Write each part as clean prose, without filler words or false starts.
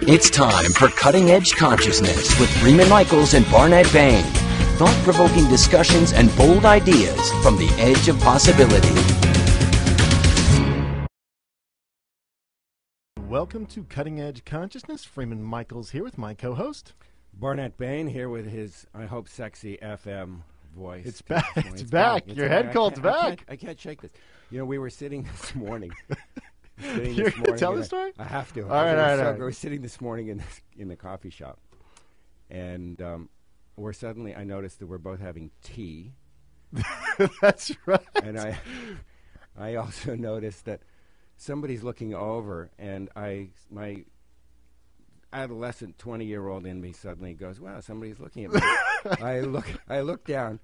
It's time for Cutting Edge Consciousness with Freeman Michaels and Barnet Bain. Thought-provoking discussions and bold ideas from the edge of possibility. Welcome to Cutting Edge Consciousness. Freeman Michaels here with my co-host. Barnet Bain here with his, I hope, sexy FM voice. It's back. It's back. Your head cold's back. I can't shake this. You know, we were sitting this morning. You're going to tell the story? I have to. All right. We were sitting this morning in the coffee shop, and I noticed that we're both having tea. That's right. And I also noticed that somebody's looking over, and my adolescent 20-year-old in me suddenly goes, "Wow, somebody's looking at me." I look down.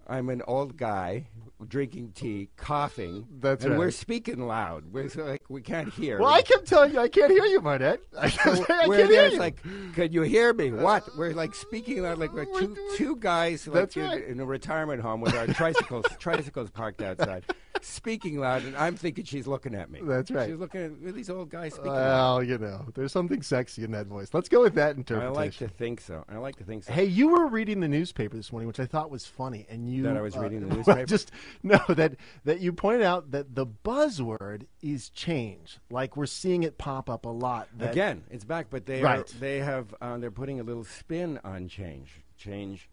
I'm an old guy drinking tea, coughing. That's and right. we're speaking loud. We're so, like, we can't hear. Well, I kept telling you I can't hear you, Barnet. I can't hear you. Like, could you hear me? What? We're like speaking loud, like we're two guys like in a retirement home with our tricycles parked outside, speaking loud, and I'm thinking she's looking at me. That's right. She's looking at these old guys speaking Well, loud. you know, there's something sexy in that voice. Let's go with that interpretation. I like to think so. Hey, you were reading the newspaper this morning, which I thought was funny, and you That I was reading the newspaper? that you pointed out that the buzzword is change. Like we're seeing it pop up a lot. Again, it's back, but they're putting a little spin on change. Change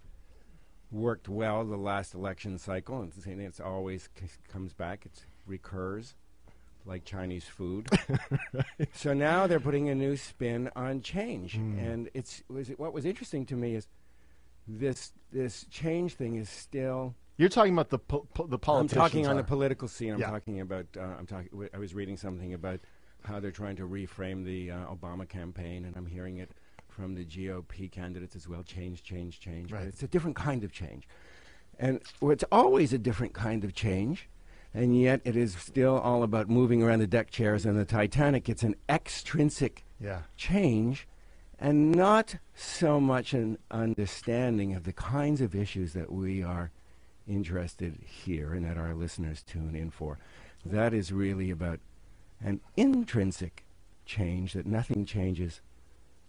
worked well the last election cycle, and it's always comes back. It recurs like Chinese food. Right. So now they're putting a new spin on change, and what was interesting to me is this change thing is still. You're talking about the politicians. I'm talking on the political scene. I'm talking about. I was reading something about how they're trying to reframe the Obama campaign, and I'm hearing it from the GOP candidates as well. Change. Right. But it's a different kind of change, and it's always a different kind of change, and yet it is still all about moving around the deck chairs on the Titanic. It's an extrinsic change, and not so much an understanding of the kinds of issues that we are interested here and that our listeners tune in for. That is really about an intrinsic change, that nothing changes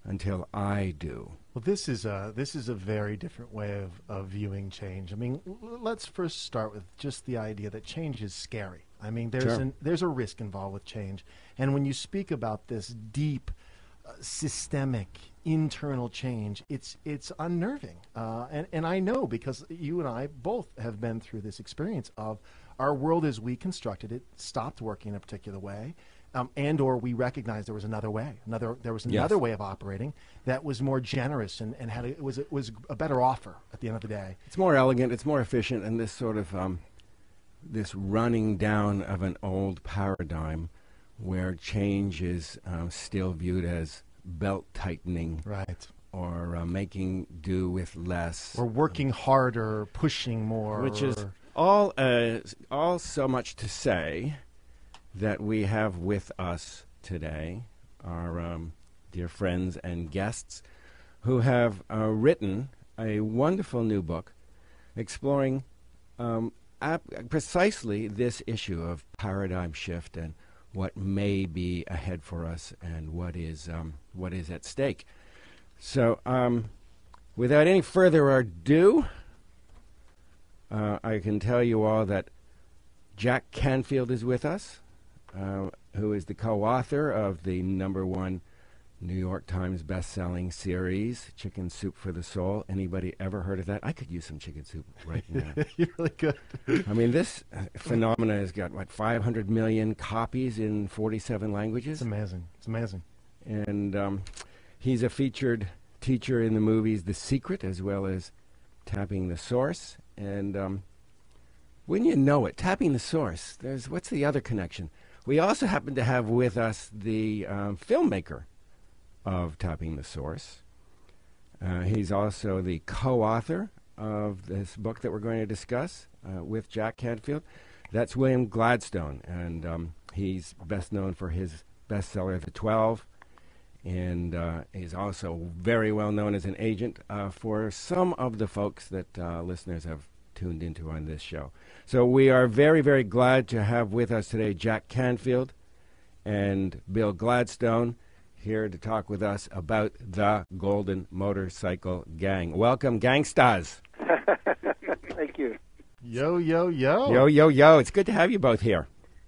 until I do. Well, this is a very different way of viewing change. I mean, let's first start with just the idea that change is scary. I mean, there's a risk involved with change, and when you speak about this deep, systemic internal change, it's unnerving, and I know because you and I both have been through this experience of our world as we constructed it stopped working in a particular way, and or we recognized there was another way, another way of operating that was more generous and was a better offer at the end of the day. It's more elegant, it's more efficient, and this sort of this running down of an old paradigm where change is still viewed as belt tightening, right, or making do with less, or working harder, pushing more, which is all so much to say that we have with us today our dear friends and guests who have written a wonderful new book exploring precisely this issue of paradigm shift and what may be ahead for us and what is at stake. So, without any further ado, I can tell you all that Jack Canfield is with us, who is the co-author of the #1 New York Times best-selling series, Chicken Soup for the Soul. Anybody ever heard of that? I could use some chicken soup right now. You really could. I mean, this phenomena has got, 500 million copies in 47 languages? It's amazing. And he's a featured teacher in the movies The Secret, as well as Tapping the Source. And when you know it, Tapping the Source, what's the other connection? We also happen to have with us the filmmaker of Tapping the Source. He's also the co-author of this book that we're going to discuss with Jack Canfield. That's William Gladstone, and he's best known for his bestseller, The 12, and he's also very well known as an agent for some of the folks that listeners have tuned into on this show. So we are very, very glad to have with us today Jack Canfield and Bill Gladstone. here to talk with us about the Golden Motorcycle Gang. Welcome, gangsters. Thank you. Yo, yo, yo. Yo, yo, yo. It's good to have you both here.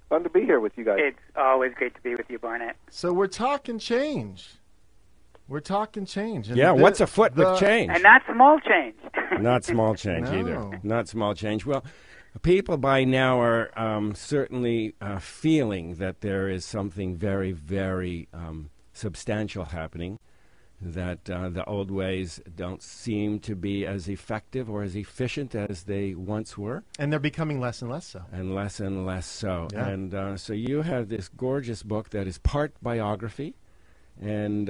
Fun to be here with you guys. It's always great to be with you, Barnet. So we're talking change. We're talking change. And Yeah, what's afoot with change? And not small change. Not small change No. either. Not small change. Well, people by now are certainly feeling that there is something very, very substantial happening, that the old ways don't seem to be as effective or as efficient as they once were. And they're becoming less and less so. And less so. Yeah. And so you have this gorgeous book that is part biography and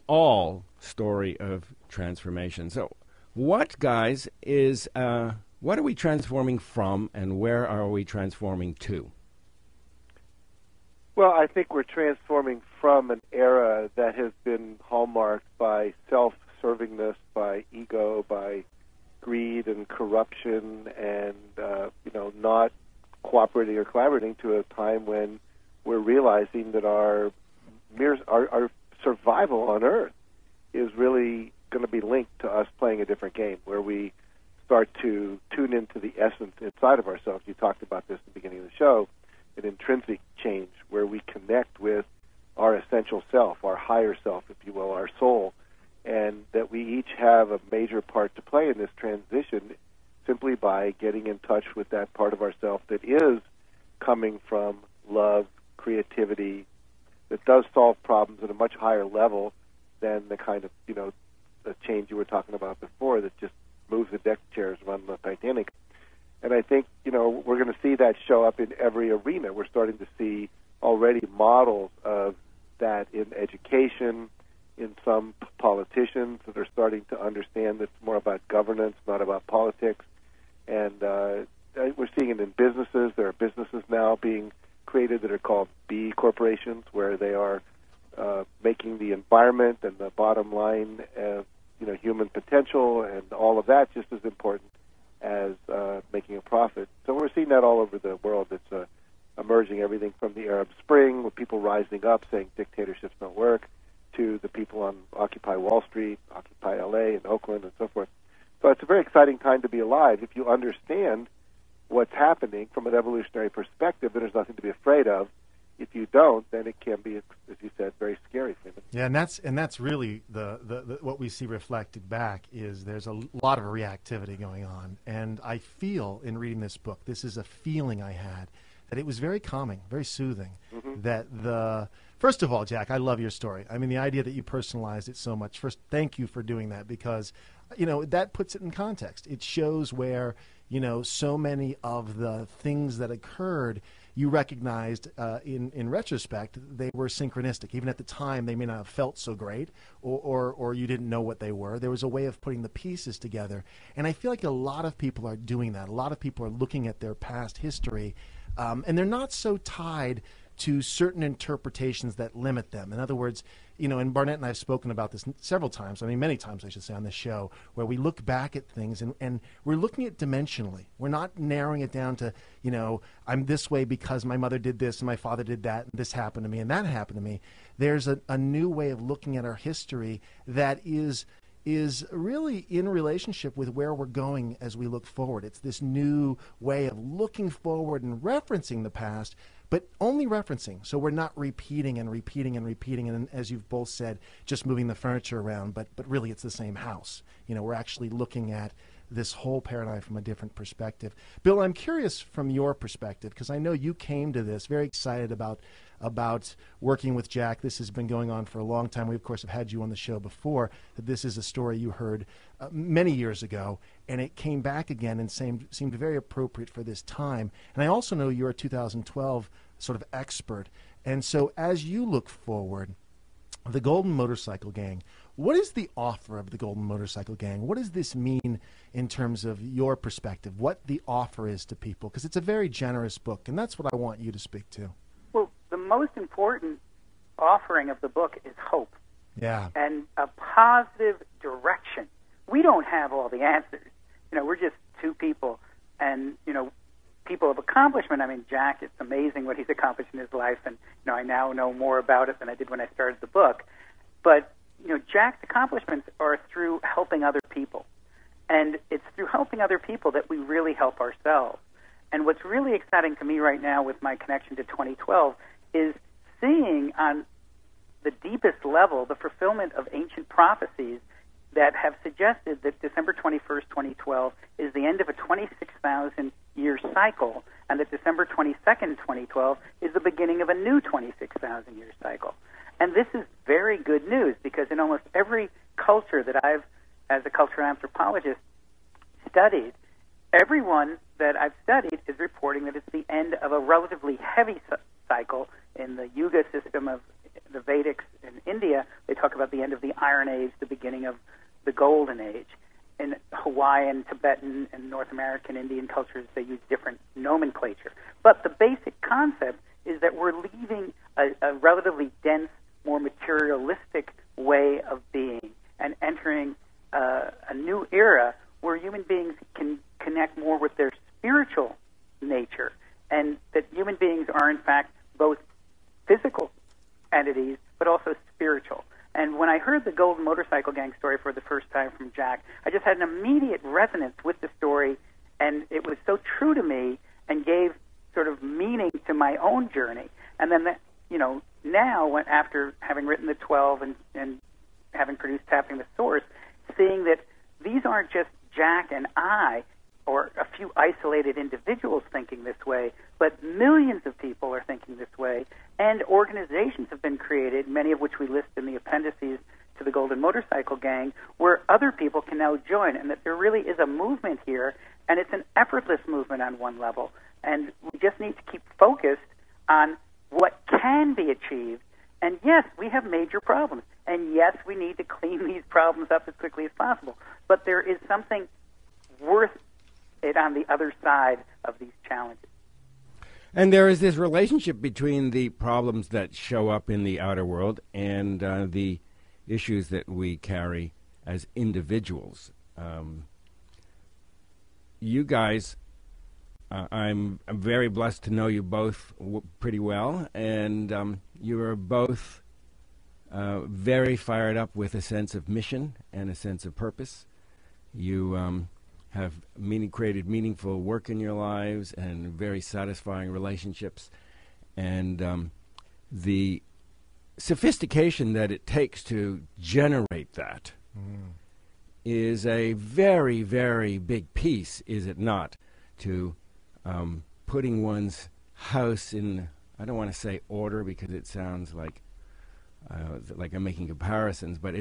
all story of transformation. So what, guys, is what are we transforming from, and where are we transforming to? Well, I think we're transforming from an era that has been hallmarked by self-servingness, by ego, by greed and corruption, and not cooperating or collaborating, to a time when we're realizing that our survival on Earth is really going to be linked to us playing a different game, where we start to tune into the essence inside of ourselves. You talked about this at the beginning of the show, an intrinsic change, where we connect with our essential self, our higher self, if you will, our soul, and that we each have a major part to play in this transition simply by getting in touch with that part of ourself that is coming from love, creativity, that does solve problems at a much higher level than the kind of, the change you were talking about before that just moves the deck chairs around the Titanic. And I think, we're going to see that show up in every arena. We're starting to see already models of that in education, in some politicians that are starting to understand that it's more about governance, not about politics. And we're seeing it in businesses. There are businesses now being created that are called B corporations, where they are making the environment and the bottom line, human potential and all of that just as important as making a profit. So we're seeing that all over the world. It's emerging, everything from the Arab Spring, with people rising up saying dictatorships don't work, to the people on Occupy Wall Street, Occupy LA and Oakland and so forth. So it's a very exciting time to be alive. If you understand what's happening from an evolutionary perspective, then there's nothing to be afraid of. If you don't, then it can be, as you said, very scary for them. Yeah, and that's really the what we see reflected back is there's a lot of reactivity going on. And I feel in reading this book, this is a feeling I had, that it was very calming, very soothing. Mm-hmm. First of all, Jack, I love your story. I mean, the idea that you personalized it so much. First, thank you for doing that, because, that puts it in context. It shows where, so many of the things that occurred, you recognized in retrospect, they were synchronistic. Even at the time, they may not have felt so great, or you didn't know what they were. There was a way of putting the pieces together. And I feel like a lot of people are doing that. A lot of people are looking at their past history, and they're not so tied to certain interpretations that limit them. In other words, and Barnet and I have spoken about this several times, many times I should say on this show, where we look back at things and we're looking at dimensionally. We're not narrowing it down to, I'm this way because my mother did this and my father did that and this happened to me and that happened to me. There's a new way of looking at our history that is really in relationship with where we're going as we look forward. It's this new way of looking forward and referencing the past, but only referencing. So we're not repeating and repeating and repeating, and as you've both said, just moving the furniture around, but really it's the same house. We're actually looking at this whole paradigm from a different perspective. Bill, I'm curious from your perspective, because I know you came to this very excited about working with Jack. This has been going on for a long time. We, of course, have had you on the show before. This is a story you heard many years ago, and it came back again and seemed very appropriate for this time. And I also know you're a 2012 sort of expert. And so as you look forward, the Golden Motorcycle Gang, what is the offer of the Golden Motorcycle Gang? What does this mean in terms of your perspective, what the offer is to people? Because it's a very generous book, and that's what I want you to speak to. Well, the most important offering of the book is hope. Yeah. And a positive direction. We don't have all the answers. We're just two people, and, people of accomplishment, I mean, Jack, it's amazing what he's accomplished in his life, and I now know more about it than I did when I started the book. But Jack's accomplishments are through helping other people, and it's through helping other people that we really help ourselves. And what's really exciting to me right now with my connection to 2012 is seeing on the deepest level the fulfillment of ancient prophecies that have suggested that December 21st, 2012 is the end of a 26,000-year cycle, and that December 22nd, 2012 is the beginning of a new 26,000-year cycle. And this is very good news, because in almost every culture that I've, as a cultural anthropologist, studied, everyone that I've studied is reporting that it's the end of a relatively heavy cycle. In the Yuga system of the Vedics in India, they talk about the end of the Iron Age, the beginning of the Golden Age. In Hawaiian, Tibetan, and North American Indian cultures, they use different nomenclature. But the basic concept is that we're leaving a relatively dense, more materialistic way of being and entering a new era where human beings can connect more with their spiritual nature, and that human beings are, in fact, both physical entities but also spiritual. And when I heard the Golden Motorcycle Gang story for the first time from Jack, I just had an immediate resonance with the story, and it was so true to me and gave sort of meaning to my own journey. And then, now, after having written the 12 and having produced Tapping the Source, seeing that these aren't just Jack and I, or a few isolated individuals thinking this way, but millions of people are thinking this way, and organizations have been created, many of which we list in the appendices to the Golden Motorcycle Gang, where other people can now join, and that there really is a movement here, and it's an effortless movement on one level, and we just need to keep focused on what can be achieved. And yes, we have major problems, and yes, we need to clean these problems up as quickly as possible, but there is something worth it on the other side of these challenges. And there is this relationship between the problems that show up in the outer world and the issues that we carry as individuals. You guys, I'm very blessed to know you both pretty well, and you are both very fired up with a sense of mission and a sense of purpose. You have created meaningful work in your lives and very satisfying relationships. And the sophistication that it takes to generate that is a very, very big piece, is it not, to putting one's house in, I don't want to say order because it sounds like I'm making comparisons, but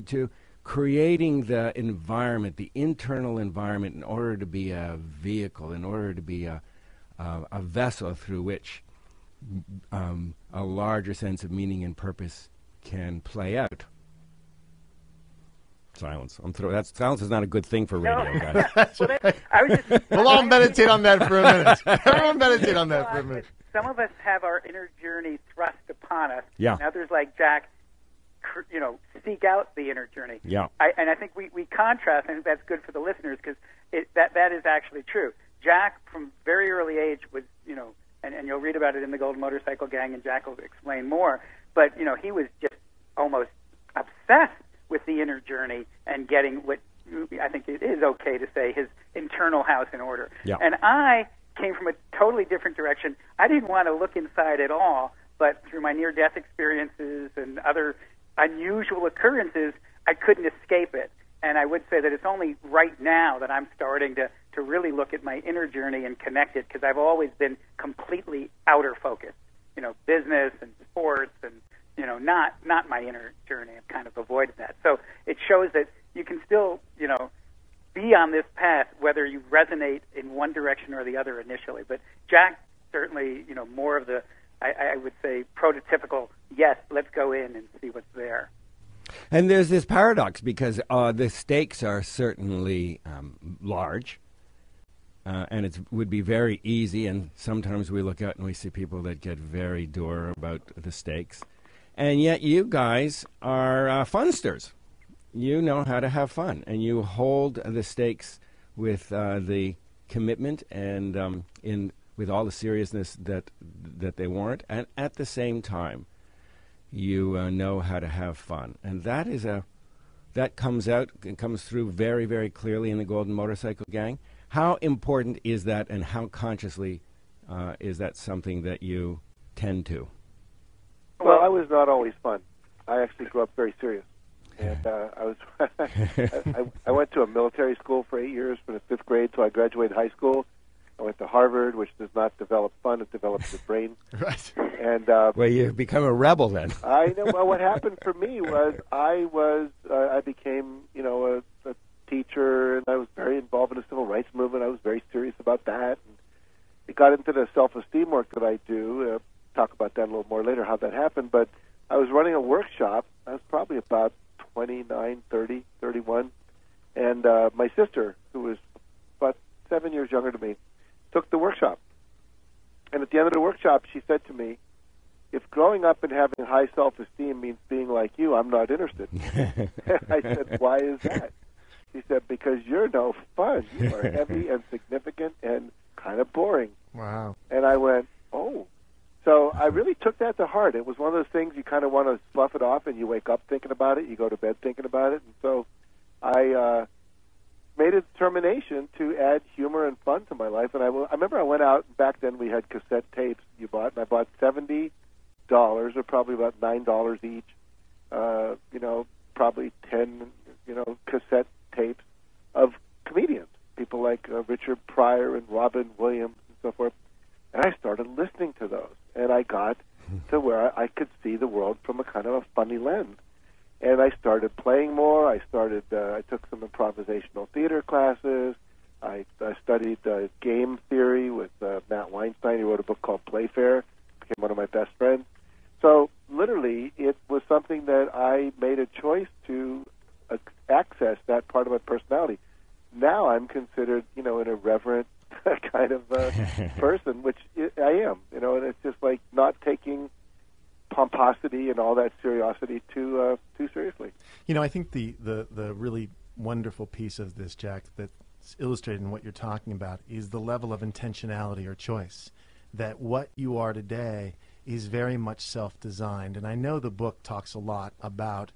to creating the environment, the internal environment, in order to be a vehicle, in order to be a vessel through which a larger sense of meaning and purpose can play out. Silence. Silence is not a good thing for radio, guys. We'll all meditate on that for a minute. Everyone meditate on that for a minute. Some of us have our inner journey thrust upon us. Yeah. And others, like Jack, seek out the inner journey. Yeah. And I think we contrast, and that's good for the listeners, because that is actually true. Jack, from very early age, was, and you'll read about it in the Golden Motorcycle Gang, and Jack will explain more, but, he was just almost obsessed with the inner journey and getting what I think it is okay to say his internal house in order. Yeah. And I came from a totally different direction. I didn't want to look inside at all, but through my near-death experiences and other unusual occurrences, I couldn't escape it. And I would say that it's only right now that I'm starting to really look at my inner journey and connect it, because I've always been completely outer focused, business and sports and, not my inner journey. I've kind of avoided that. So it shows that you can still, be on this path, whether you resonate in one direction or the other initially. But Jack certainly, more of the, I would say, prototypical, yes, let's go in and see what's there. And there's this paradox, because the stakes are certainly large, and it would be very easy, and sometimes we look out and we see people that get very dour about the stakes. And yet you guys are funsters. You know how to have fun, and you hold the stakes with the commitment and with all the seriousness that they warrant, and at the same time, you know how to have fun, and that comes through very, very clearly in the Golden Motorcycle Gang. How important is that, and how consciously is that something that you tend to? Well, I was not always fun. I actually grew up very serious. And I was I went to a military school for 8 years from the 5th grade till I graduated high school. I went to Harvard, which does not develop fun; it develops the brain. Right. And well, you become a rebel then. I know. Well, what happened for me was I became a teacher, and I was very involved in the civil rights movement. I was very serious about that. And it got into the self-esteem work that I do. Talk about that a little more later, how that happened. But I was running a workshop. I was probably about 29, 30, 31. And my sister, who was about 7 years younger than me, took the workshop. And at the end of the workshop, she said to me, if growing up and having high self-esteem means being like you, I'm not interested. I said, why is that? She said, because you're no fun. You are heavy and significant and kind of boring. Wow. And I went, oh. So I really took that to heart. It was one of those things you kind of want to slough it off, and you wake up thinking about it, you go to bed thinking about it. And so I made a determination to add humor and fun to my life. And I remember I went out, back then we had cassette tapes you bought, and I bought $70, or probably about $9 each, probably 10, cassette tapes of comedians, people like Richard Pryor and Robin Williams and so forth. And I started listening to those, and I got to where I could see the world from a kind of a funny lens. And I started playing more. I took some improvisational theater classes. I studied game theory with Matt Weinstein. He wrote a book called Playfair. Became one of my best friends. So literally, it was something that I made a choice to access that part of my personality. Now I'm considered, an irreverent kind of person, which I am, and it's just like not taking pomposity and all that seriosity too seriously. I think the really wonderful piece of this, Jack, that's illustrated in what you're talking about is the level of intentionality or choice. That what you are today is very much self-designed. And I know the book talks a lot about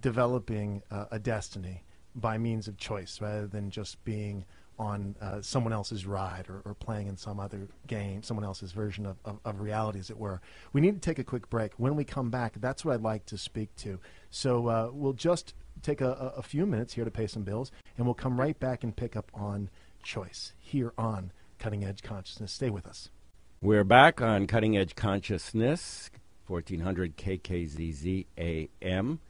developing a destiny by means of choice rather than just being on someone else's ride or playing in some other game, someone else's version of reality, as it were. We need to take a quick break. When we come back, that's what I'd like to speak to. So we'll just take a few minutes here to pay some bills, and we'll come right back and pick up on choice here on Cutting Edge Consciousness. Stay with us. We're back on Cutting Edge Consciousness, 1400 KKZZ AM.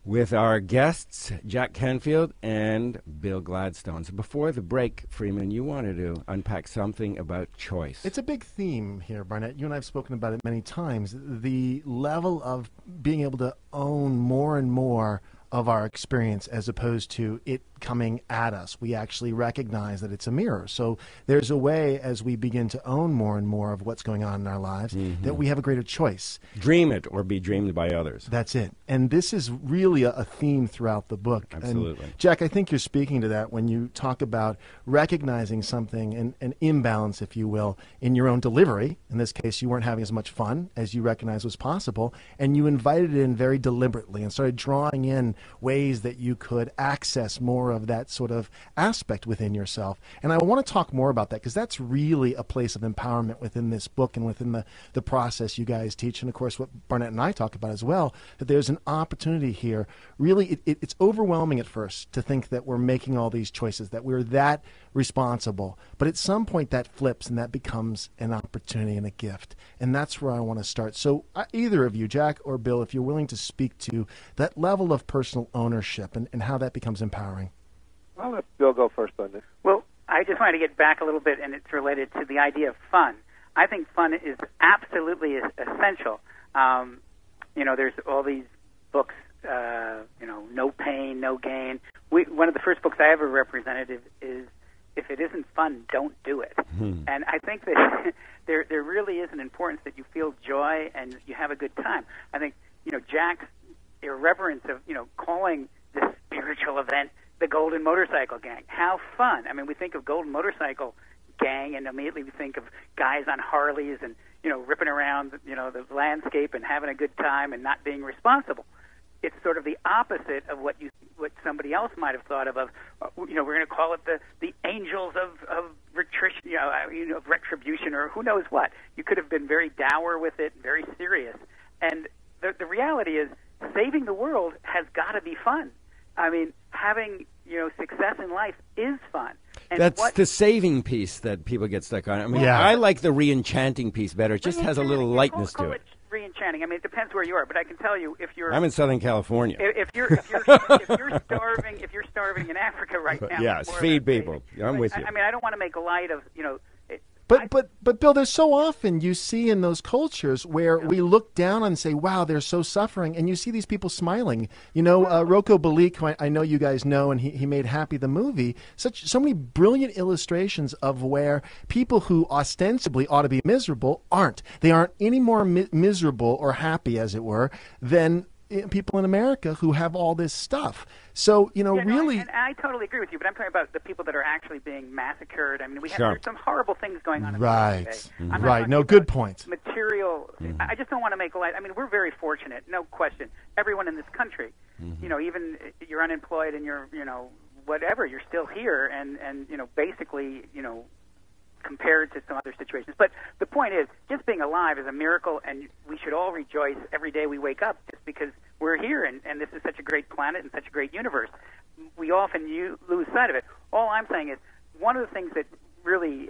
With our guests, Jack Canfield and Bill Gladstone. So before the break, Freeman, you wanted to unpack something about choice. It's a big theme here, Barnett. You and I have spoken about it many times. The level of being able to own more and more of our experience as opposed to it coming at us. We actually recognize that it's a mirror. So there's a way, as we begin to own more and more of what's going on in our lives, that we have a greater choice. Dream it or be dreamed by others. That's it. And this is really a theme throughout the book. Absolutely. And Jack, I think you're speaking to that when you talk about recognizing something, an imbalance, if you will, in your own delivery. In this case, you weren't having as much fun as you recognized was possible, and you invited it in very deliberately and started drawing in ways that you could access more of that sort of aspect within yourself. And I want to talk more about that because that's really a place of empowerment within this book and within the process you guys teach. And, of course, what Barnett and I talk about as well, that there's an opportunity here. Really, it's overwhelming at first to think that we're making all these choices, that we're that responsible. But at some point that flips and that becomes an opportunity and a gift. And that's where I want to start. So either of you, Jack or Bill, if you're willing to speak to that level of personal ownership and how that becomes empowering. I'll let Bill go first on this. Well, I just wanted to get back a little bit, and it's related to the idea of fun. I think fun is absolutely essential. There's all these books, No Pain, No Gain. One of the first books I ever represented is If It Isn't Fun, Don't Do It. And I think that there really is an importance that you feel joy and you have a good time. I think, Jack's irreverence of, calling this spiritual event the Golden Motorcycle Gang. How fun. I mean, we think of Golden Motorcycle gang, and immediately we think of guys on Harleys and, ripping around, the landscape and having a good time and not being responsible. It's sort of the opposite of what somebody else might have thought of, we're going to call it the angels of retribution, or who knows what. You could have been very dour with it, very serious. And the reality is, saving the world has got to be fun. I mean, having success in life is fun. And that's the saving piece that people get stuck on. I mean, yeah. I like the re-enchanting piece better. It just has a little lightness to it. Re-enchanting. I mean, it depends where you are, but I can tell you, if you're I'm in Southern California. If you're starving in Africa right now. Yes, feed people. I'm with you. I mean, I don't want to make light of But Bill, there's so often you see in those cultures where we look down and say, wow, they're so suffering, and you see these people smiling. Rocco Balik, who I know you guys know, and he made Happy the movie, so many brilliant illustrations of where people who ostensibly ought to be miserable aren't. They aren't any more miserable or happy, as it were, than people in America who have all this stuff. So, really... And I totally agree with you, but I'm talking about the people that are actually being massacred. I mean, there's some horrible things going on in the world today. Mm-hmm. Right. No, good points. Material... Mm-hmm. I just don't want to make light... I mean, we're very fortunate, no question. Everyone in this country, even you're unemployed and you're, whatever, you're still here, and basically, compared to some other situations. But the point is, just being alive is a miracle, and we should all rejoice every day we wake up just because we're here, and this is such a great planet and such a great universe. We often lose sight of it. All I'm saying is, one of the things that really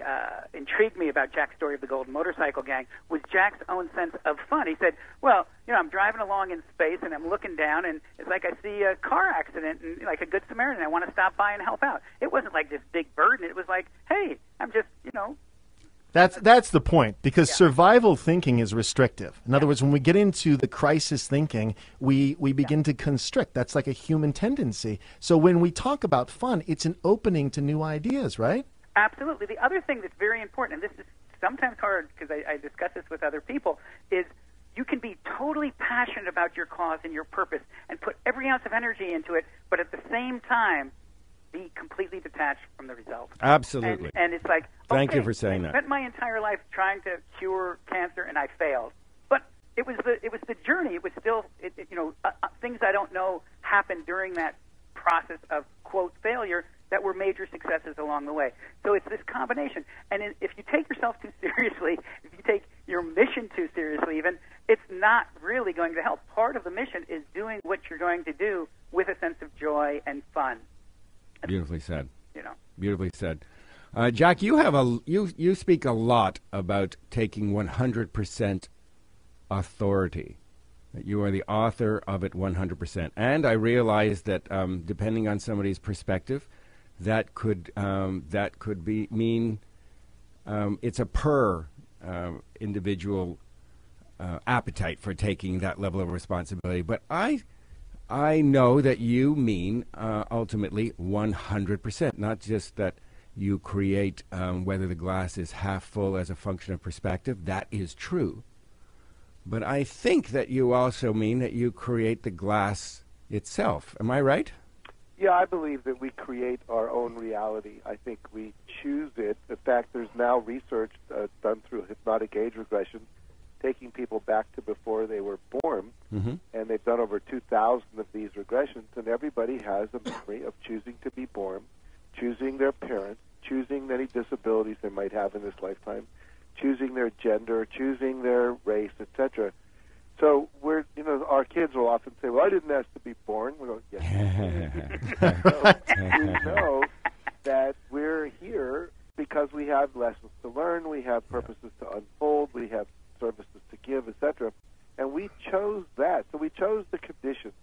intrigued me about Jack's story of the Golden Motorcycle Gang was Jack's own sense of fun. He said, well, I'm driving along in space, and I'm looking down, and it's like I see a car accident, and like a good Samaritan, I want to stop by and help out. It wasn't like this big burden. It was like, hey, I'm just, That's the point, because survival thinking is restrictive. In other words, when we get into the crisis thinking, we begin to constrict. That's like a human tendency. So when we talk about fun, it's an opening to new ideas, right? Absolutely. The other thing that's very important, and this is sometimes hard because I discuss this with other people, is you can be totally passionate about your cause and your purpose and put every ounce of energy into it, but at the same time, be completely detached from the results. Absolutely. And it's like, thank you for saying that. I spent my entire life trying to cure cancer, and I failed. But it was the journey. It was still, things I don't know happened during that process of, quote, failure that were major successes along the way. So it's this combination. And if you take yourself too seriously, if you take your mission too seriously even, it's not really going to help. Part of the mission is doing what you're going to do with a sense of joy and fun. Beautifully said. Beautifully said. Jack, you speak a lot about taking 100% authority. That you are the author of it 100%. And I realize that depending on somebody's perspective, that could mean it's a individual appetite for taking that level of responsibility. But I know that you mean ultimately 100%, not just that you create whether the glass is half full as a function of perspective. That is true. But I think that you also mean that you create the glass itself. Am I right? Yeah, I believe that we create our own reality. I think we choose it. In fact, there's now research done through hypnotic age regression taking people back to before they were born, and they've done over 2,000 of these regressions, and everybody has a memory of choosing to be born, choosing their parents, choosing any disabilities they might have in this lifetime, choosing their gender, choosing their race, etc. So our kids will often say, well, I didn't ask to be born. We go, yes. So we know that we're here because we have lessons to learn, we have purposes to unfold, we have services to give, etc. And we chose that. So we chose the conditions.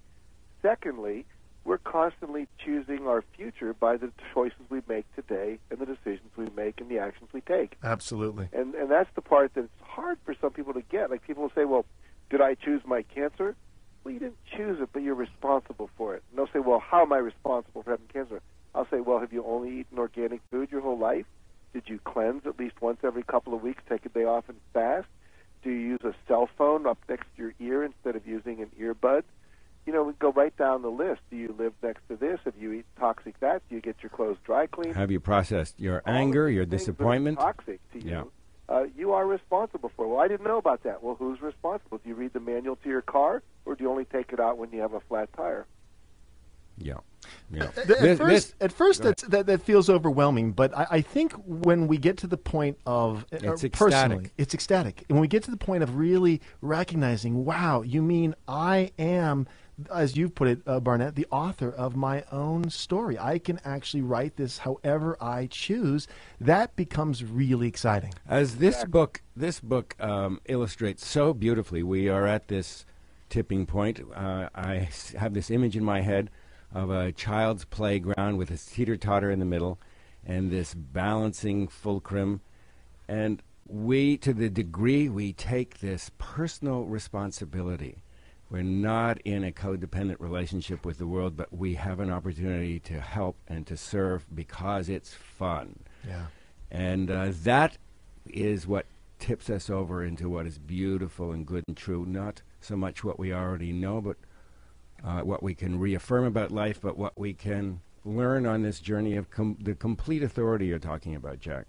Secondly, we're constantly choosing our future by the choices we make today and the decisions we make and the actions we take. Absolutely. And that's the part that's hard for some people to get. Like people will say, well, did I choose my cancer? Well, you didn't choose it, but you're responsible for it. And they'll say, well, how am I responsible for having cancer? I'll say, well, have you only eaten organic food your whole life? Did you cleanse at least once every couple of weeks, take a day off and fast? Do you use a cell phone up next to your ear instead of using an earbud? we go right down the list. Do you live next to this? If you eat toxic that, do you get your clothes dry cleaned? Have you processed your anger, your disappointment? Toxic to you. You are responsible for. Well, I didn't know about that. Well, who's responsible? Do you read the manual to your car, or do you only take it out when you have a flat tire? Yeah. At first that feels overwhelming, but I think when we get to the point of it's personally, it's ecstatic. And when we get to the point of really recognizing, wow, you mean I am, as you've put it, Barnett, the author of my own story. I can actually write this however I choose. That becomes really exciting. As this book illustrates so beautifully, we are at this tipping point. I have this image in my head of a child's playground with a teeter-totter in the middle and this balancing fulcrum. And we, to the degree we take this personal responsibility, we're not in a codependent relationship with the world, but we have an opportunity to help and to serve because it's fun. Yeah. And that is what tips us over into what is beautiful and good and true, not so much what we already know, but what we can reaffirm about life, but what we can learn on this journey of the complete authority you're talking about, Jack.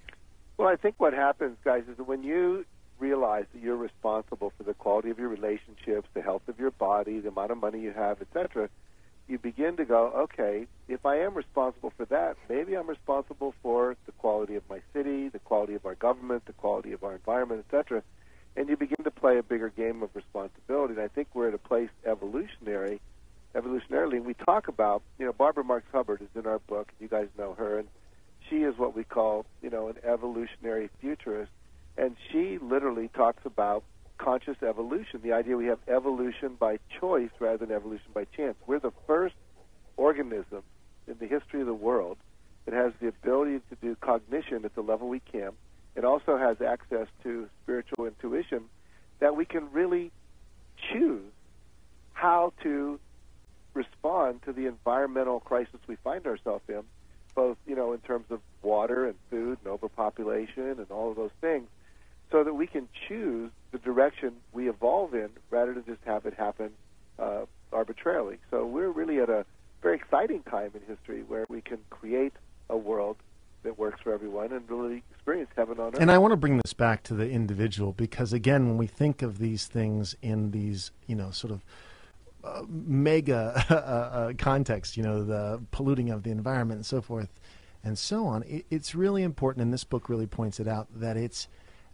Well, I think what happens, guys, is that when you realize that you're responsible for the quality of your relationships, the health of your body, the amount of money you have, etc., you begin to go, okay, if I am responsible for that, maybe I'm responsible for the quality of my city, the quality of our government, the quality of our environment, etc., and you begin to play a bigger game of responsibility. And I think we're at a place evolutionarily, we talk about, Barbara Marx Hubbard is in our book, you guys know her, and she is what we call, an evolutionary futurist, and she literally talks about conscious evolution, the idea we have evolution by choice rather than evolution by chance. We're the first organism in the history of the world that has the ability to do cognition at the level we can. It also has access to spiritual intuition that we can really choose how to respond to the environmental crisis we find ourselves in, both, in terms of water and food and overpopulation and all of those things, so that we can choose the direction we evolve in rather than just have it happen arbitrarily. So we're really at a very exciting time in history where we can create a world that works for everyone and really experience heaven on earth. And I want to bring this back to the individual because, again, when we think of these things in these, sort of mega context, the polluting of the environment and so forth and so on, it's really important, and this book really points it out, that it's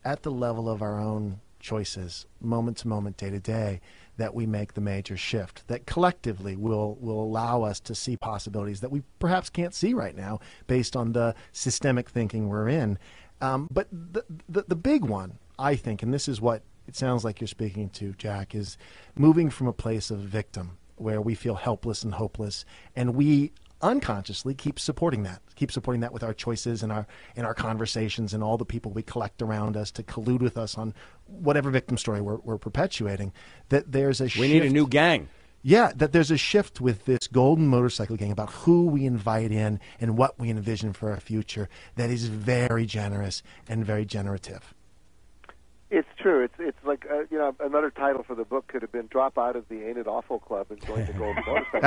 at the level of our own choices, moment to moment, day to day, that we make the major shift, that collectively will allow us to see possibilities that we perhaps can't see right now based on the systemic thinking we're in. But the big one, I think, and this is what it sounds like you're speaking to, Jack, is moving from a place of victim where we feel helpless and hopeless, and we unconsciously keep supporting that with our choices and our conversations and all the people we collect around us to collude with us on whatever victim story we're perpetuating. That there's a shift. We need a new gang. Yeah, that there's a shift with this golden motorcycle gang about who we invite in and what we envision for our future that is very generous and very generative. It's true. It's like, another title for the book could have been Drop Out of the Ain't It Awful Club and Join the Golden Motorcycle.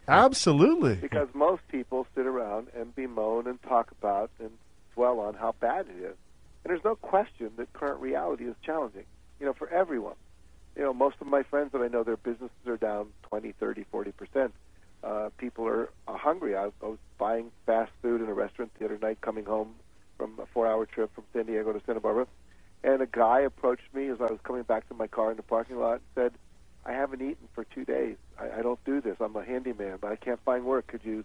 Absolutely. Because most people sit around and bemoan and talk about and dwell on how bad it is. And there's no question that current reality is challenging, for everyone. Most of my friends that I know, their businesses are down 20, 30, 40%. People are hungry. I was buying fast food in a restaurant the other night coming home from a 4-hour trip from San Diego to Santa Barbara. And a guy approached me as I was coming back to my car in the parking lot and said, I haven't eaten for 2 days. I don't do this. I'm a handyman, but I can't find work. Could you,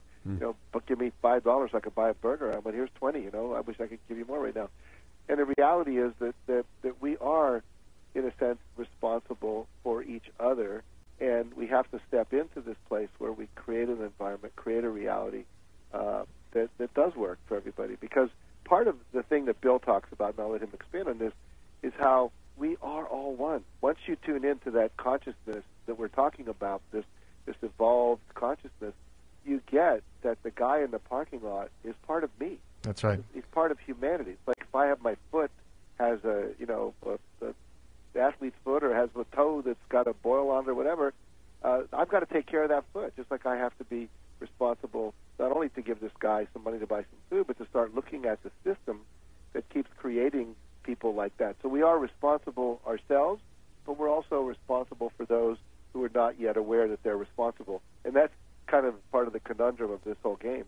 give me $5 so I could buy a burger? I went, here's 20, I wish I could give you more right now. And the reality is that we are, in a sense, responsible for each other, and we have to step into this place where we create an environment, create a reality that does work for everybody. Because part of the thing that Bill talks about, and I'll let him expand on this, is how we are all one. Once you tune into that consciousness that we're talking about, this evolved consciousness, you get that the guy in the parking lot is part of me. That's right. He's part of humanity. It's like if I have my foot has the athlete's foot or has a toe that's got a boil on it or whatever, I've got to take care of that foot, just like I have to be responsible not only to give this guy some money to buy some food, but to start looking at the system that keeps creating people like that. So we are responsible ourselves, but we're also responsible for those who are not yet aware that they're responsible. And that's kind of part of the conundrum of this whole game.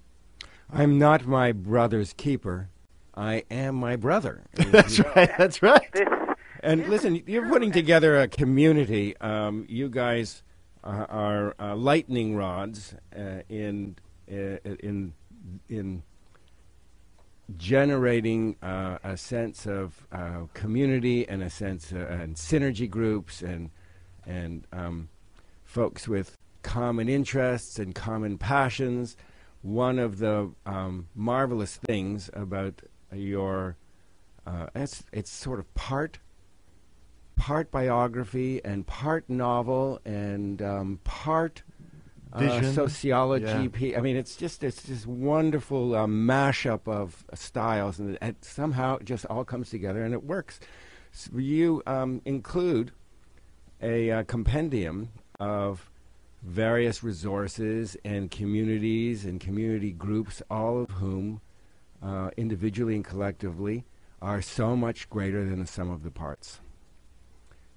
I'm not my brother's keeper. I am my brother. That's right. That's right. And listen, you're putting together a community. You guys are lightning rods in generating a sense of community and a sense and synergy groups and folks with common interests and common passions. One of the marvelous things about your it's sort of part biography and part novel and part sociology. Yeah. I mean, it's just this wonderful mashup of styles, and it somehow just all comes together and it works. So you include a compendium of various resources and communities and community groups, all of whom, individually and collectively, are so much greater than the sum of the parts.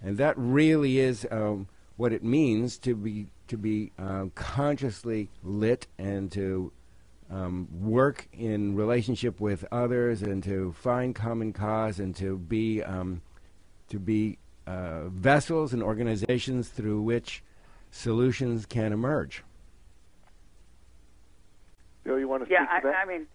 And that really is what it means to be consciously lit and to work in relationship with others and to find common cause and to be vessels and organizations through which solutions can emerge. Bill, you want to speak to that? I mean,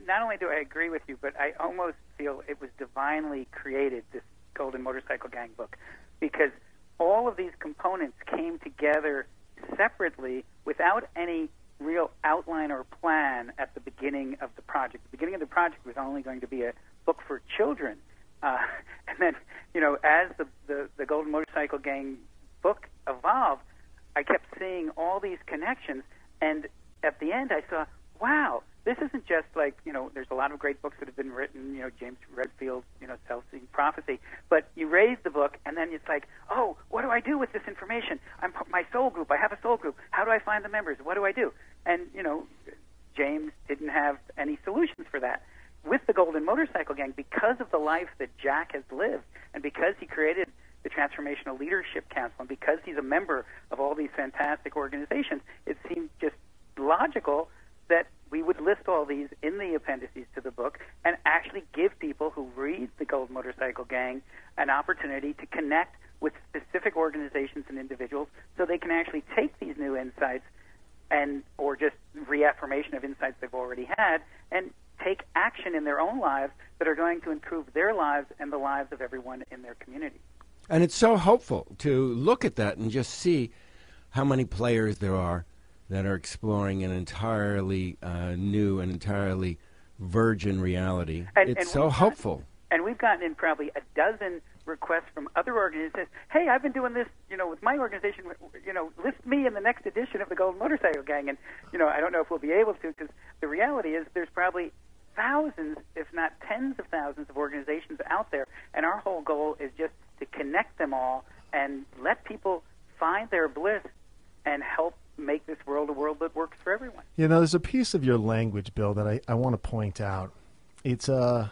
not only do I agree with you, but I almost feel it was divinely created, this Golden Motorcycle Gang book, because all of these components came together separately without any real outline or plan at the beginning of the project. The beginning of the project was only going to be a book for children. And then, as the Golden Motorcycle Gang book evolved, I kept seeing all these connections, and at the end I saw, wow, this isn't just like, there's a lot of great books that have been written, James Redfield, Self-Seeking Prophecy, but you raise the book, and then it's like, oh, what do I do with this information? My soul group, I have a soul group. How do I find the members? What do I do? And, James didn't have any solutions for that. With the Golden Motorcycle Gang, because of the life that Jack has lived, and because he created the Transformational Leadership Council, and because he's a member of all these fantastic organizations, it seemed just logical that we would list all these in the appendices to the book and actually give people who read the Golden Motorcycle Gang an opportunity to connect with specific organizations and individuals so they can actually take these new insights or just reaffirmation of insights they've already had and take action in their own lives that are going to improve their lives and the lives of everyone in their community. And it's so hopeful to look at that and just see how many players there are that are exploring an entirely new and entirely virgin reality. It's so hopeful. And we've gotten in probably a dozen requests from other organizations. Hey, I've been doing this, with my organization. List me in the next edition of the Golden Motorcycle Gang. And I don't know if we'll be able to, because the reality is there's probably thousands, if not tens of thousands, of organizations out there. And our whole goal is just to connect them all and let people find their bliss and help make this world a world that works for everyone. There's a piece of your language, Bill, that I want to point out. It's a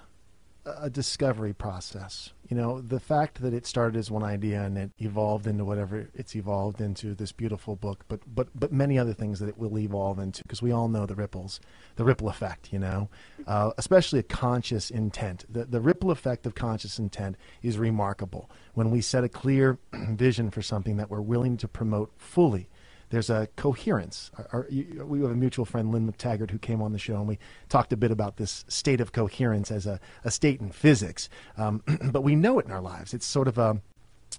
discovery process. The fact that it started as one idea and it evolved into whatever it's evolved into, this beautiful book, but many other things that it will evolve into, because we all know the ripple effect, especially a conscious intent. The ripple effect of conscious intent is remarkable. When we set a clear vision for something that we're willing to promote fully, there's a coherence. We have a mutual friend, Lynn McTaggart, who came on the show, and we talked a bit about this state of coherence as a state in physics. But we know it in our lives. It's sort of a,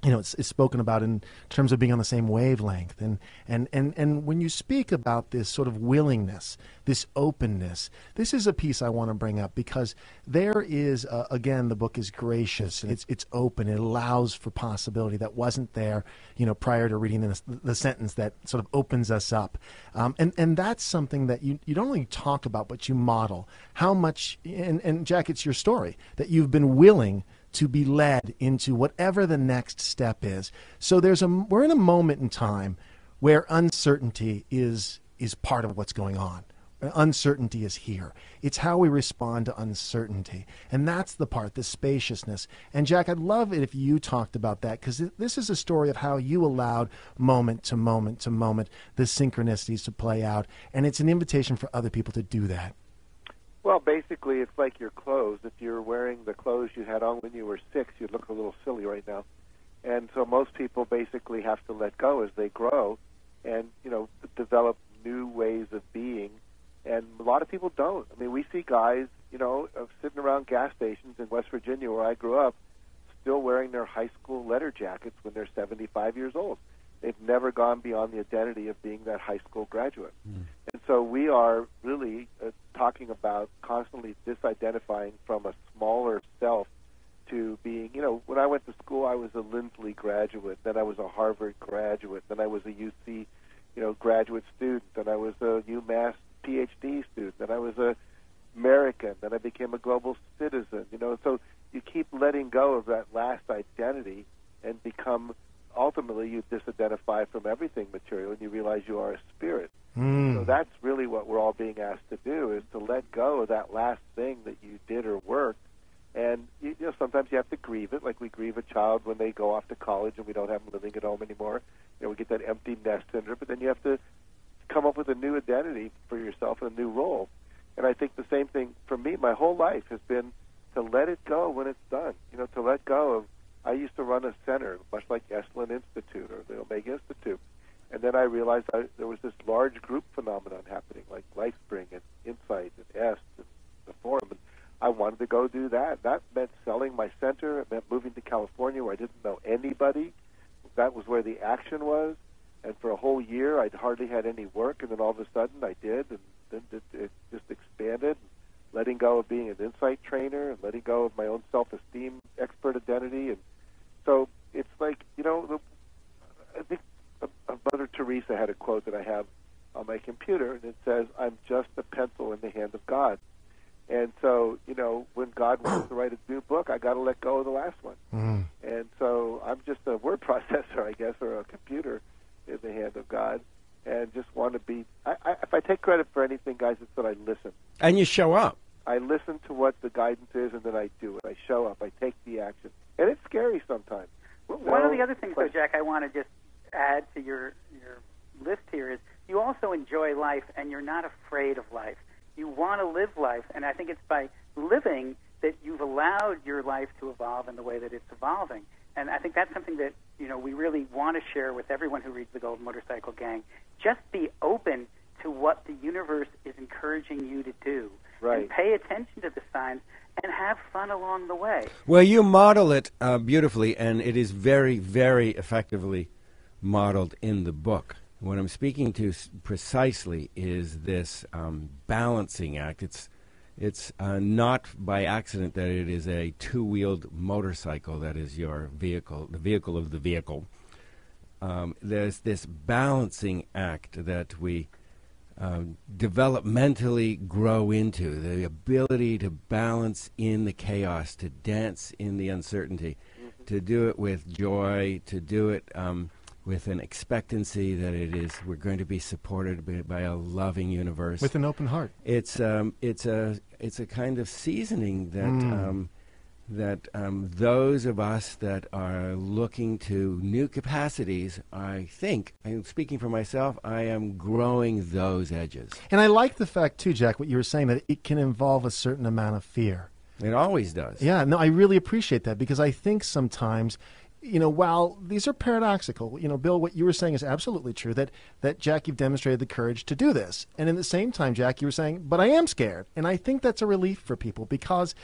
it's spoken about in terms of being on the same wavelength. And when you speak about this sort of willingness, this openness, this is a piece I want to bring up, because there is, again, the book is gracious. It's open. It allows for possibility that wasn't there, prior to reading the sentence that sort of opens us up. And that's something that you don't only talk about, but you model how much, and Jack, it's your story, that you've been willing to be led into whatever the next step is. So we're in a moment in time where uncertainty is part of what's going on. Uncertainty is here. It's how we respond to uncertainty. And that's the part, the spaciousness. And Jack, I'd love it if you talked about that, because this is a story of how you allowed moment to moment to moment the synchronicities to play out. And it's an invitation for other people to do that. Well, basically, it's like your clothes. If you're wearing the clothes you had on when you were 6, you'd look a little silly right now. And so most people basically have to let go as they grow and, develop new ways of being. And a lot of people don't. I mean, we see guys, sitting around gas stations in West Virginia where I grew up, still wearing their high school letter jackets when they're 75 years old. They've never gone beyond the identity of being that high school graduate. And so we are really talking about constantly disidentifying from a smaller self to being, when I went to school, I was a Lindsley graduate, then I was a Harvard graduate, then I was a UC, graduate student, then I was a UMass PhD student, then I was a American, then I became a global citizen, so you keep letting go of that last identity and become, ultimately you disidentify from everything material and you realize you are a spirit. So that's really what we're all being asked to do, is to let go of that last thing that you did or worked. And sometimes you have to grieve it, like we grieve a child when they go off to college and we don't have them living at home anymore. We get that empty nest syndrome, but then you have to come up with a new identity for yourself and a new role. And I think the same thing for me, my whole life has been to let it go when it's done. To let go of, I used to run a center, much like Esalen Institute or the Omega Institute. And then I realized there was this large group phenomenon happening, like LifeSpring and Insight and Est and the Forum. And I wanted to go do that. That meant selling my center. It meant moving to California where I didn't know anybody. That was where the action was. And for a whole year, I'd hardly had any work. And then all of a sudden, I did. And then it just expanded. Letting go of being an insight trainer and letting go of my own self-esteem, expert identity. And so it's like, I think Mother Teresa had a quote that I have on my computer, and it says, "I'm just a pencil in the hand of God." And so, when God wants to write a new book, I got to let go of the last one. And so I'm just a word processor, I guess, or a computer in the hand of God, and just want to be. If I take credit for anything, guys, it's that I listen. And you show up. I listen to what the guidance is, and then I do it. I show up. I take the action, and it's scary sometimes. One of the other things, though, Jack, I want to just add to your list here is you also enjoy life, and you're not afraid of life. You want to live life, and I think it's by living that you've allowed your life to evolve in the way that it's evolving. And I think that's something that, we really want to share with everyone who reads The Golden Motorcycle Gang. Just be open to what the universe is encouraging you to do. Right. And pay attention to the signs and have fun along the way. Well, you model it beautifully, and it is very, very effectively modeled in the book. What I'm speaking to precisely is this balancing act. It's not by accident that it is a two-wheeled motorcycle that is your vehicle, the vehicle of the vehicle. There's this balancing act that we developmentally grow into, the ability to balance in the chaos, to dance in the uncertainty, to do it with joy, to do it with an expectancy that we're going to be supported by a loving universe with an open heart. It's a kind of seasoning that those of us that are looking to new capacities, I think, I'm speaking for myself, I am growing those edges. And I like the fact too, Jack, what you were saying, that it can involve a certain amount of fear. It always does. Yeah, no, I really appreciate that, because I think sometimes, while these are paradoxical, Bill, what you were saying is absolutely true, that Jack, you've demonstrated the courage to do this. And in the same time, Jack, you were saying, but I am scared. And I think that's a relief for people, because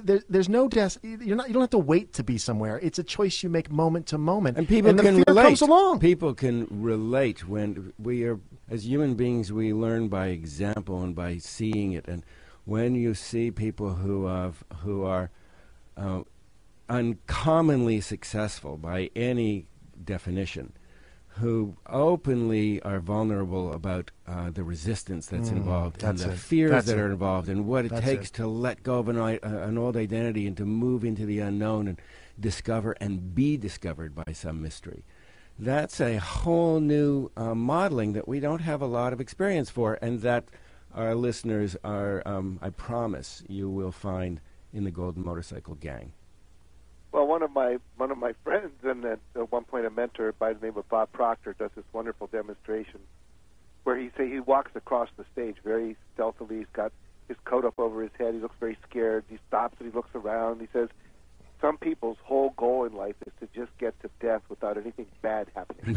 there's no you don't have to wait to be somewhere. It's a choice you make moment to moment. And people the can fear relate. comes along. People can relate when we are, as human beings, we learn by example and by seeing it. And when you see people who are uncommonly successful by any definition, who openly are vulnerable about the resistance that's involved and the fears that are involved and what it takes to let go of an old identity and to move into the unknown and discover and be discovered by some mystery. that's a whole new modeling that we don't have a lot of experience for, and that our listeners are, I promise, you will find in the Golden Motorcycle Gang. Well, one of my friends, and at one point a mentor by the name of Bob Proctor, does this wonderful demonstration where he walks across the stage very stealthily. He's got his coat up over his head. He looks very scared. He stops and he looks around. He says, some people's whole goal in life is to just get to death without anything bad happening.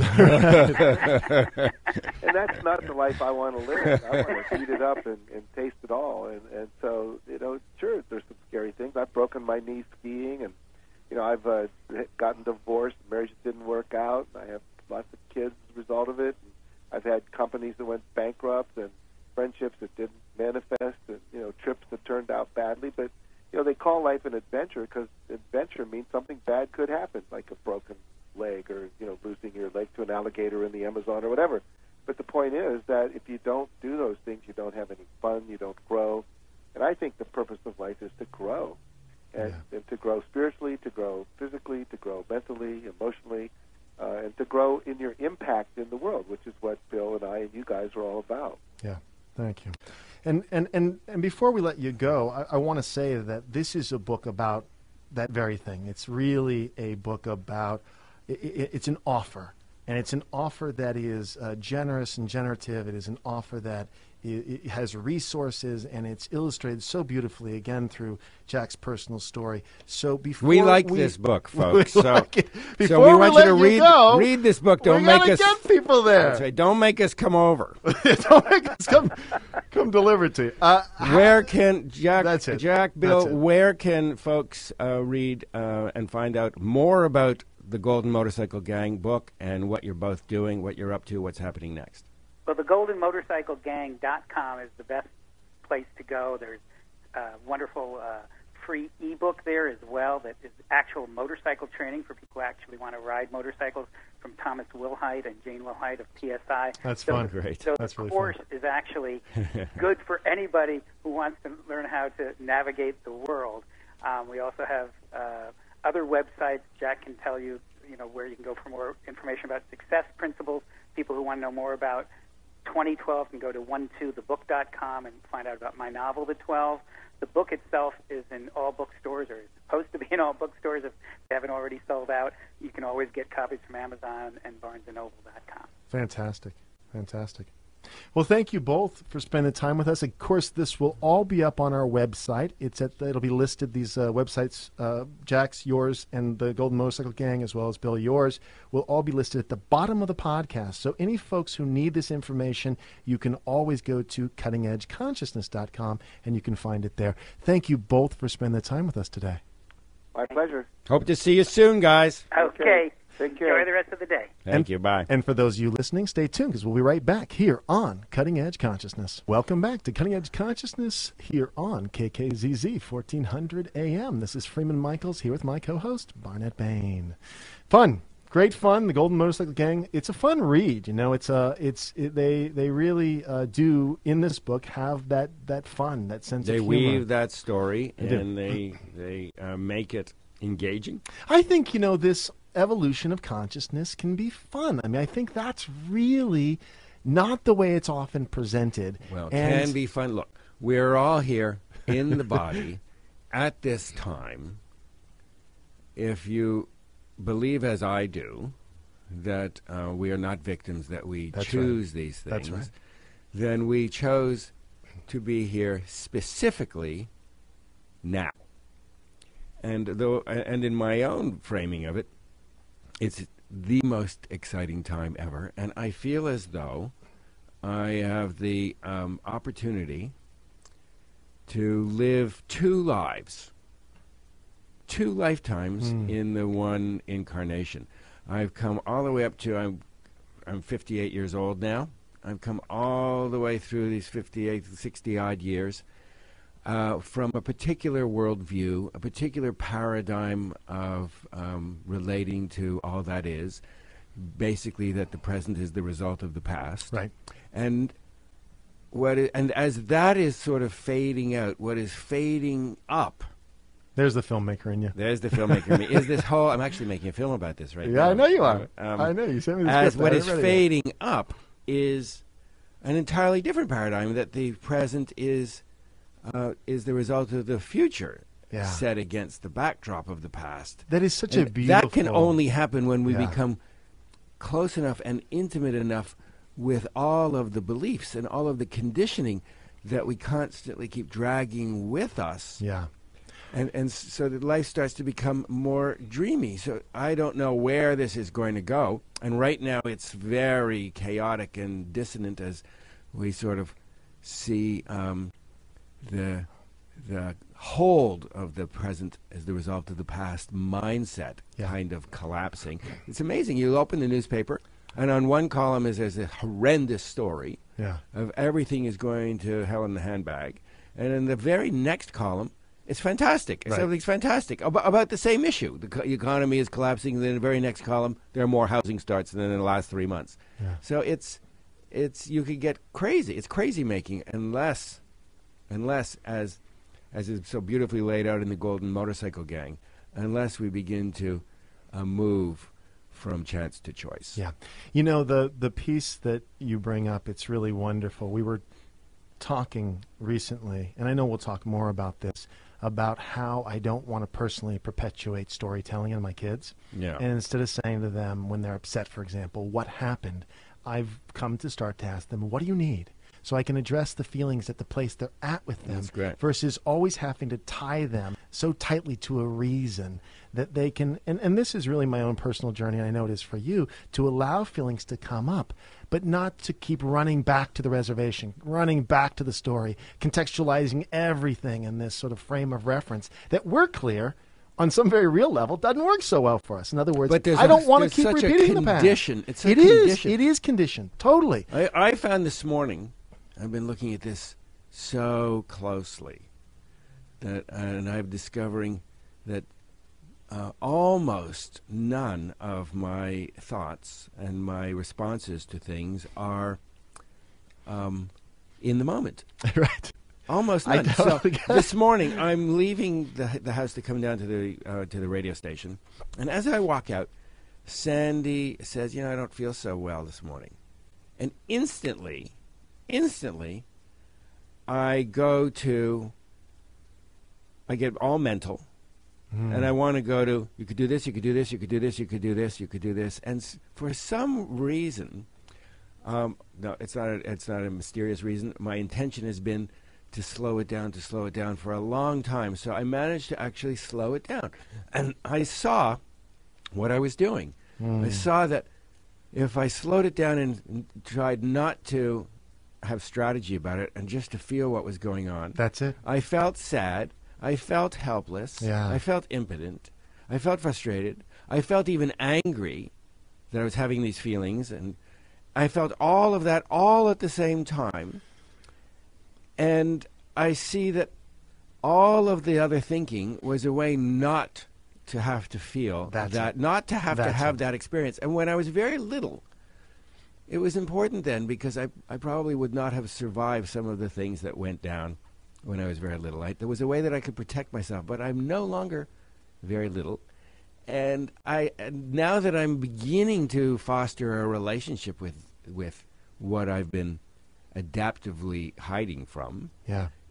And that's not the life I want to live. I want to eat it up and taste it all. And so, sure, there's some scary things. I've broken my knee skiing, and, I've gotten divorced. Marriage didn't work out. I have lots of kids as a result of it. And I've had companies that went bankrupt and friendships that didn't manifest and, trips that turned out badly. But they call life an adventure because adventure means something bad could happen, like a broken leg or, losing your leg to an alligator in the Amazon or whatever. But the point is that if you don't do those things, you don't have any fun, you don't grow. And I think the purpose of life is to grow, and to grow spiritually, to grow physically, to grow mentally, emotionally, and to grow in your impact in the world, which is what Bill and I and you guys are all about. Yeah, thank you. And before we let you go, I want to say that this is a book about that very thing. It's really a book about, it's an offer. And it's an offer that is generous and generative. It is an offer that it has resources, and it's illustrated so beautifully, again, through Jack's personal story. So before we like this book, folks. We so we want you to read this book. Don't make us get people there. That's right. Don't make us come over. Don't make us come deliver it to you. Where can Jack? That's it. Jack, Bill. That's it. Where can folks read and find out more about the Golden Motorcycle Gang book and what you're both doing, what you're up to, what's happening next? Well, the GoldenMotorcycleGang.com is the best place to go. There's a wonderful free ebook there as well that is actual motorcycle training for people who actually want to ride motorcycles, from Thomas Wilhite and Jane Wilhite of PSI. That's fun. Great. So That's the really course fun. is actually good for anybody who wants to learn how to navigate the world. We also have other websites. Jack can tell you, where you can go for more information about success principles. People who want to know more about 2012 can go to 12thebook.com and find out about my novel, The 12. The book itself is in all bookstores, or is supposed to be in all bookstores if they haven't already sold out. You can always get copies from Amazon and BarnesandNoble.com. Fantastic. Well, thank you both for spending time with us. Of course, this will all be up on our website. It'll be listed, these websites, Jack's, yours, and the Golden Motorcycle Gang, as well as Bill, yours, will all be listed at the bottom of the podcast. So any folks who need this information, you can always go to cuttingedgeconsciousness.com, and you can find it there. Thank you both for spending the time with us today. My pleasure. Hope to see you soon, guys. Okay. Take care. Enjoy the rest of the day. Thank you. Bye. And for those of you listening, stay tuned, because we'll be right back here on Cutting Edge Consciousness. Welcome back to Cutting Edge Consciousness here on KKZZ 1400 AM. This is Freeman Michaels here with my co-host, Barnet Bain. Fun. Great fun. The Golden Motorcycle Gang. It's a fun read. They really do in this book have that fun, that sense of humor. They weave that story, and they make it engaging. I think, this evolution of consciousness can be fun. I mean, I think that's really not the way it's often presented. Well, it can be fun. Look, we're all here in the body at this time. If you believe, as I do, that we are not victims, that we choose these things, then we chose to be here specifically now. And in my own framing of it, it's the most exciting time ever, and I feel as though I have the opportunity to live two lives, two lifetimes in the one incarnation. I've come all the way up to, I'm 58 years old now. I've come all the way through these 58, 60-odd years. From a particular worldview, a particular paradigm of relating to all that is, basically that the present is the result of the past. Right. And as that is sort of fading out, what is fading up There's the filmmaker in you. There's the filmmaker in me. Is this whole? I'm actually making a film about this right now. Yeah, I know you are. I know you sent me the as script. what is fading up is an entirely different paradigm. That the present is the result of the future set against the backdrop of the past. That is such a beautiful. That can only happen when we become close enough and intimate enough with all of the beliefs and all of the conditioning that we constantly keep dragging with us. Yeah. And so that life starts to become more dreamy. So I don't know where this is going to go. And right now it's very chaotic and dissonant as we sort of see the hold of the present as the result of the past mindset kind of collapsing. It's amazing. You open the newspaper, and on one column there's a horrendous story of everything is going to hell in the handbag. And in the very next column, it's fantastic. Everything's fantastic about the same issue. The economy is collapsing. Then in the very next columm, there are more housing starts than in the last 3 months. Yeah. So it's you could get crazy. It's crazy making unless as is so beautifully laid out in the Golden Motorcycle Gang, unless we begin to move from chance to choice. Yeah, you know the piece that you bring up. It's really wonderful. We were talking recently, and I know we'll talk more about this, about how I don't want to personally perpetuate storytelling in my kids. Yeah. And instead of saying to them when they're upset, for example, what happened, I've come to start to ask them, what do you need? So I can address the feelings at the place they're at with them. That's great. Versus always having to tie them so tightly to a reason that they can, and this is really my own personal journey, and I know it is for you, to allow feelings to come up, but not to keep running back to the reservation, running back to the story, contextualizing everything in this sort of frame of reference that we're clear on some very real level doesn't work so well for us. In other words, I don't want to keep repeating the past. It's a condition. It is conditioned, totally. I found this morning, I've been looking at this so closely, and I'm discovering that almost none of my thoughts and my responses to things are in the moment. Right. Almost none. So this morning, I'm leaving the house to come down to the radio station, and as I walk out, Sandy says, I don't feel so well this morning. And instantly, I get all mental, and I want to go to, you could do this, you could do this, you could do this, you could do this, you could do this. And for some reason, no, it's not a mysterious reason. My intention has been to slow it down for a long time. So I managed to actually slow it down. And I saw what I was doing. I saw that if I slowed it down and tried not to have strategy about it and just to feel what was going on. That's it. I felt sad. I felt helpless. Yeah. I felt impotent. I felt frustrated. I felt even angry that I was having these feelings. And I felt all of that all at the same time. And I see that all of the other thinking was a way not to have to feel not to have that experience. And when I was very little, it was important then because I probably would not have survived some of the things that went down when I was very little. There was a way that I could protect myself, but I'm no longer very little. And now that I'm beginning to foster a relationship with what I've been adaptively hiding from,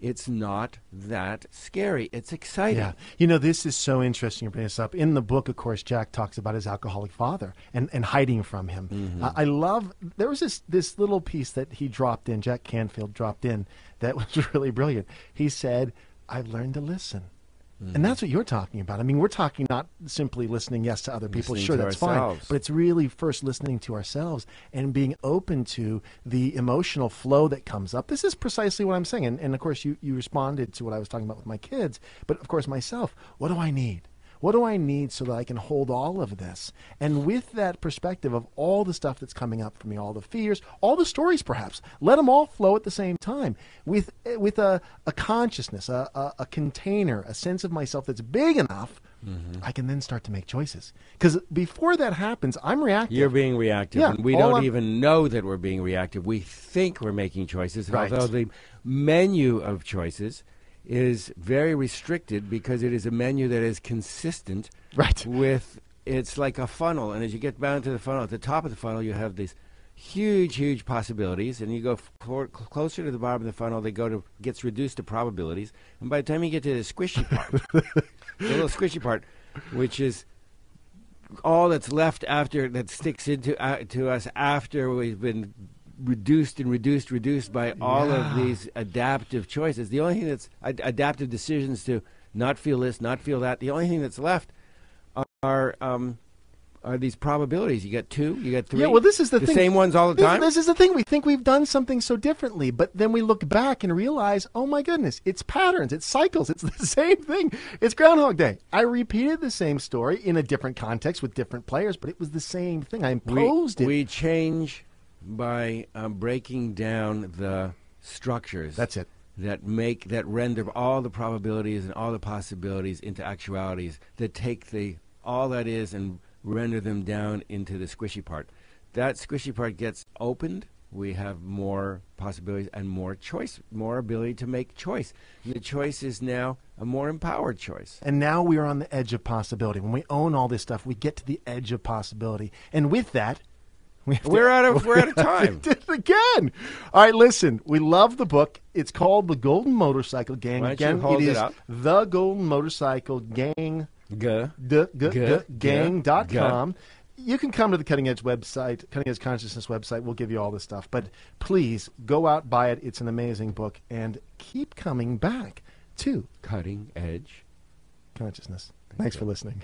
it's not that scary. It's exciting. Yeah. This is so interesting. You're bringing this up. In the book, of course, Jack talks about his alcoholic father and hiding from him. Mm-hmm. I love, there was this little piece that he dropped in, Jack Canfield dropped in, that was really brilliant. He said, I've learned to listen. Mm-hmm. And that's what you're talking about. I mean, we're talking not simply listening, yes, to other people. Sure, that's fine. But it's really first listening to ourselves and being open to the emotional flow that comes up. This is precisely what I'm saying. And of course, you responded to what I was talking about with my kids. But of course, myself, what do I need? What do I need so that I can hold all of this? And with that perspective of all the stuff that's coming up for me, all the fears, all the stories perhaps, let them all flow at the same time with a consciousness, a container, a sense of myself that's big enough, I can then start to make choices. Because before that happens, I'm reactive. You're being reactive, and we don't even know that we're being reactive. We think we're making choices, although the menu of choices is very restricted because it is a menu that is consistent Right. with, it's like a funnel, and as you get down to the funnel, at the top of the funnel you have these huge possibilities, and you go closer to the bottom of the funnel, gets reduced to probabilities, and by the time you get to the squishy part, the little squishy part, which is all that's left after, that sticks into to us after we've been reduced by all of these adaptive choices. The only thing that's adaptive decisions to not feel this, not feel that. The only thing that's left are these probabilities. You got 2, you got 3. Yeah, well, this is the thing. Same ones all the time. This is the thing. We think we've done something so differently, but then we look back and realize, oh my goodness, it's patterns, it's cycles, it's the same thing. It's Groundhog Day. I repeated the same story in a different context with different players, but it was the same thing. I imposed it. We change by breaking down the structures. That's it. That render all the probabilities and all the possibilities into actualities, that take all that is and render them down into the squishy part. That squishy part gets opened. We have more possibilities and more choice, more ability to make choice. And the choice is now a more empowered choice. And now we are on the edge of possibility. When we own all this stuff, we get to the edge of possibility. And with that, we're out of time. Did it again. All right, listen. We love the book. It's called The Golden Motorcycle Gang. Why don't Again, you hold it it is up? The Golden Motorcycle Gang. Gang.com. You can come to the Cutting Edge website, Cutting Edge Consciousness website. We'll give you all this stuff. But please go out, buy it. It's an amazing book. And keep coming back to Cutting Edge Consciousness. Thanks for listening.